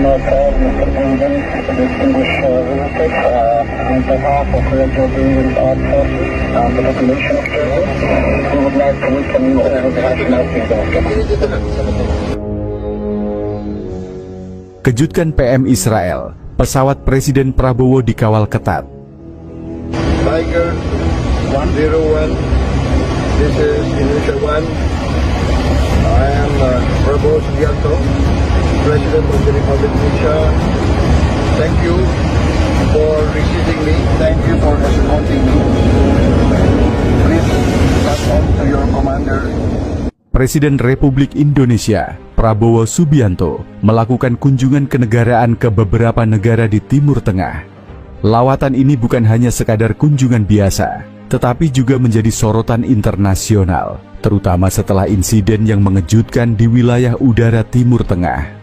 call, Mr. President, distinguished visitors, on behalf of Red Jordanian Armed Forces and the population of Jordan, we would like to welcome you all to the National Kingdom. Kejutkan PM Israel, pesawat Presiden Prabowo dikawal ketat. Tiger 101, this is Indonesia 1. I am Prabowo Subianto, President of the Republic of Indonesia. Thank you for receiving me. Thank you for escorting me. Please pass on to your commander. Presiden Republik Indonesia, Prabowo Subianto, melakukan kunjungan kenegaraan ke beberapa negara di Timur Tengah. Lawatan ini bukan hanya sekadar kunjungan biasa, tetapi juga menjadi sorotan internasional, terutama setelah insiden yang mengejutkan di wilayah udara Timur Tengah.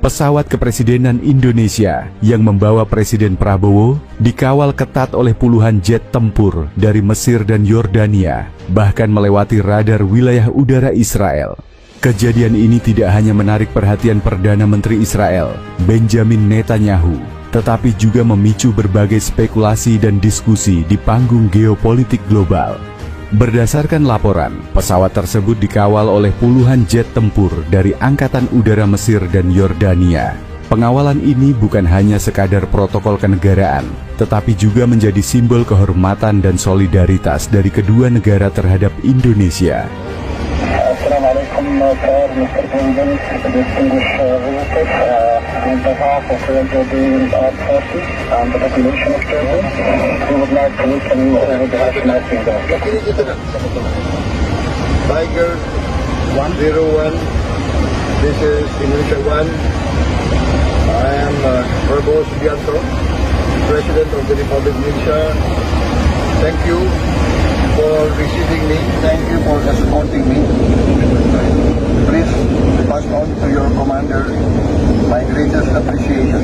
Pesawat kepresidenan Indonesia yang membawa Presiden Prabowo dikawal ketat oleh puluhan jet tempur dari Mesir dan Yordania, bahkan melewati radar wilayah udara Israel. Kejadian ini tidak hanya menarik perhatian Perdana Menteri Israel, Benjamin Netanyahu, tetapi juga memicu berbagai spekulasi dan diskusi di panggung geopolitik global. Berdasarkan laporan, pesawat tersebut dikawal oleh puluhan jet tempur dari Angkatan Udara Mesir dan Yordania. Pengawalan ini bukan hanya sekadar protokol kenegaraan, tetapi juga menjadi simbol kehormatan dan solidaritas dari kedua negara terhadap Indonesia. Assalamualaikum call, Mr. President, distinguished visitors, on behalf of Red Jordanian Armed Forces and the population of Jordan, we would like to welcome you all to the National Kingdom. Tiger 101, this is Indonesia 1. I am Prabowo Subianto, President of the Republic of Indonesia. Thank you for receiving me. Thank you for escorting me. Please pass on to your commander my greatest appreciation.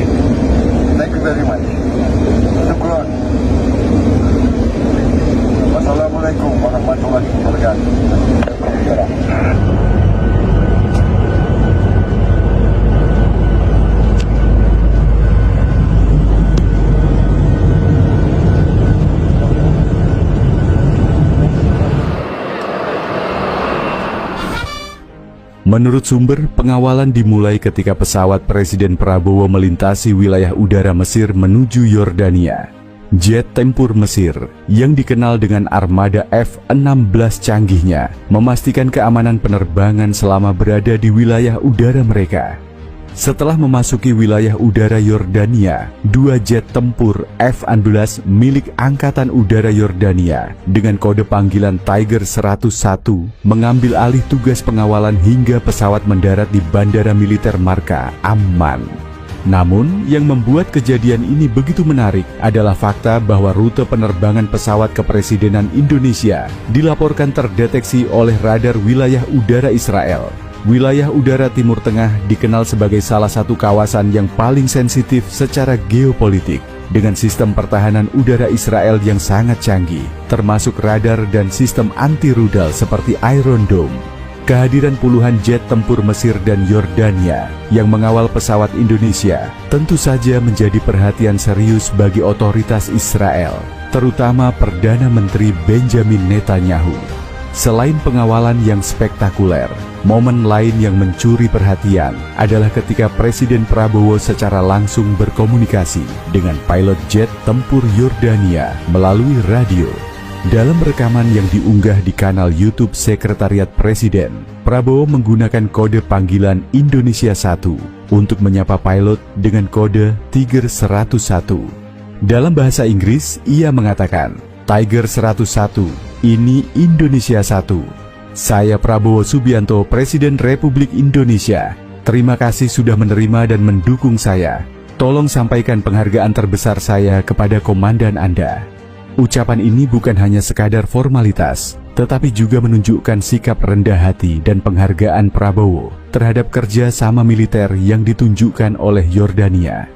Thank you very much. Syukran. Wassalamualaikum warahmatullahi wabarakatuh. Menurut sumber, pengawalan dimulai ketika pesawat Presiden Prabowo melintasi wilayah udara Mesir menuju Yordania. Jet tempur Mesir, yang dikenal dengan armada F-16 canggihnya, memastikan keamanan penerbangan selama berada di wilayah udara mereka. Setelah memasuki wilayah udara Yordania, dua jet tempur F-16 milik Angkatan Udara Yordania dengan kode panggilan Tiger 101 mengambil alih tugas pengawalan hingga pesawat mendarat di Bandara Militer Marka, Amman. Namun, yang membuat kejadian ini begitu menarik adalah fakta bahwa rute penerbangan pesawat kepresidenan Indonesia dilaporkan terdeteksi oleh radar wilayah udara Israel. Wilayah udara Timur Tengah dikenal sebagai salah satu kawasan yang paling sensitif secara geopolitik, dengan sistem pertahanan udara Israel yang sangat canggih, termasuk radar dan sistem anti-rudal seperti Iron Dome. Kehadiran puluhan jet tempur Mesir dan Yordania yang mengawal pesawat Indonesia tentu saja menjadi perhatian serius bagi otoritas Israel, terutama Perdana Menteri Benjamin Netanyahu. Selain pengawalan yang spektakuler, momen lain yang mencuri perhatian adalah ketika Presiden Prabowo secara langsung berkomunikasi dengan pilot jet tempur Yordania melalui radio. Dalam rekaman yang diunggah di kanal YouTube Sekretariat Presiden, Prabowo menggunakan kode panggilan Indonesia 1 untuk menyapa pilot dengan kode Tiger 101. Dalam bahasa Inggris, ia mengatakan, "Tiger 101, ini Indonesia 1. Saya Prabowo Subianto, Presiden Republik Indonesia. Terima kasih sudah menerima dan mendukung saya. Tolong sampaikan penghargaan terbesar saya kepada komandan Anda." Ucapan ini bukan hanya sekadar formalitas, tetapi juga menunjukkan sikap rendah hati dan penghargaan Prabowo terhadap kerja sama militer yang ditunjukkan oleh Yordania.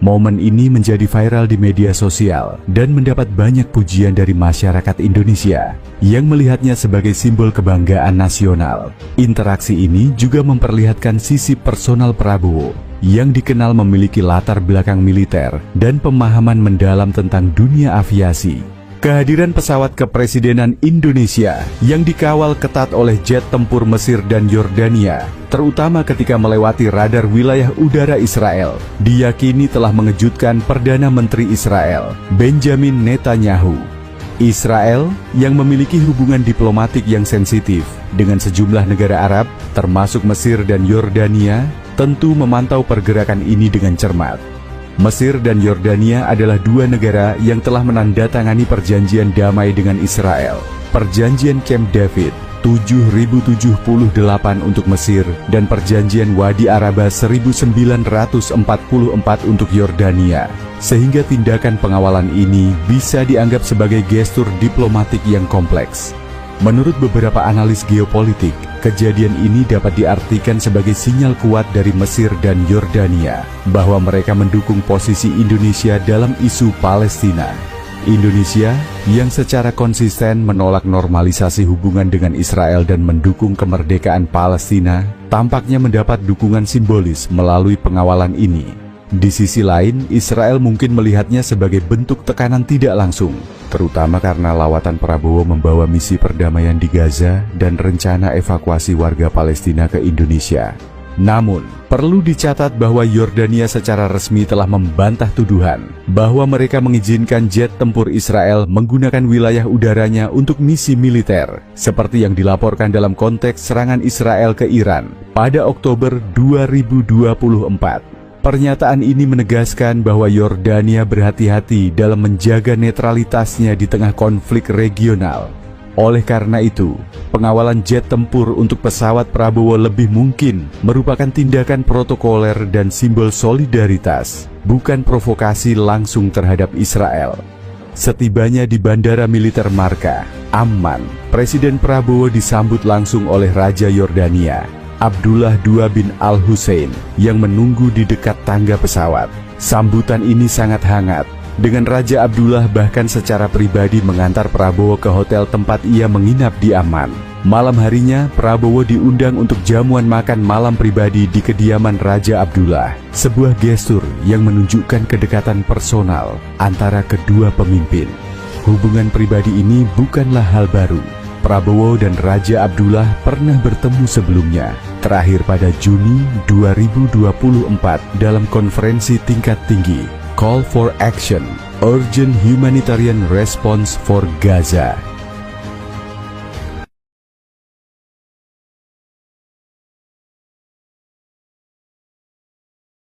Momen ini menjadi viral di media sosial dan mendapat banyak pujian dari masyarakat Indonesia yang melihatnya sebagai simbol kebanggaan nasional. Interaksi ini juga memperlihatkan sisi personal Prabowo yang dikenal memiliki latar belakang militer dan pemahaman mendalam tentang dunia aviasi. Kehadiran pesawat kepresidenan Indonesia yang dikawal ketat oleh jet tempur Mesir dan Yordania, terutama ketika melewati radar wilayah udara Israel, diyakini telah mengejutkan Perdana Menteri Israel, Benjamin Netanyahu. Israel yang memiliki hubungan diplomatik yang sensitif dengan sejumlah negara Arab, termasuk Mesir dan Yordania, tentu memantau pergerakan ini dengan cermat. Mesir dan Yordania adalah dua negara yang telah menandatangani perjanjian damai dengan Israel. Perjanjian Camp David 7078 untuk Mesir dan perjanjian Wadi Araba 1944 untuk Yordania. Sehingga tindakan pengawalan ini bisa dianggap sebagai gestur diplomatik yang kompleks. Menurut beberapa analis geopolitik, kejadian ini dapat diartikan sebagai sinyal kuat dari Mesir dan Yordania bahwa mereka mendukung posisi Indonesia dalam isu Palestina. Indonesia yang secara konsisten menolak normalisasi hubungan dengan Israel dan mendukung kemerdekaan Palestina, tampaknya mendapat dukungan simbolis melalui pengawalan ini. Di sisi lain, Israel mungkin melihatnya sebagai bentuk tekanan tidak langsung, terutama karena lawatan Prabowo membawa misi perdamaian di Gaza dan rencana evakuasi warga Palestina ke Indonesia. Namun, perlu dicatat bahwa Yordania secara resmi telah membantah tuduhan bahwa mereka mengizinkan jet tempur Israel menggunakan wilayah udaranya untuk misi militer, seperti yang dilaporkan dalam konteks serangan Israel ke Iran pada Oktober 2024. Pernyataan ini menegaskan bahwa Yordania berhati-hati dalam menjaga netralitasnya di tengah konflik regional. Oleh karena itu, pengawalan jet tempur untuk pesawat Prabowo lebih mungkin merupakan tindakan protokoler dan simbol solidaritas, bukan provokasi langsung terhadap Israel. Setibanya di Bandara Militer Marka, Amman, Presiden Prabowo disambut langsung oleh Raja Yordania, Abdullah II bin Al-Hussein, yang menunggu di dekat tangga pesawat. Sambutan ini sangat hangat, dengan Raja Abdullah bahkan secara pribadi mengantar Prabowo ke hotel tempat ia menginap di Amman. Malam harinya, Prabowo diundang untuk jamuan makan malam pribadi di kediaman Raja Abdullah, sebuah gestur yang menunjukkan kedekatan personal antara kedua pemimpin. Hubungan pribadi ini bukanlah hal baru. Prabowo dan Raja Abdullah pernah bertemu sebelumnya, terakhir pada Juni 2024 dalam konferensi tingkat tinggi Call for Action, Urgent Humanitarian Response for Gaza.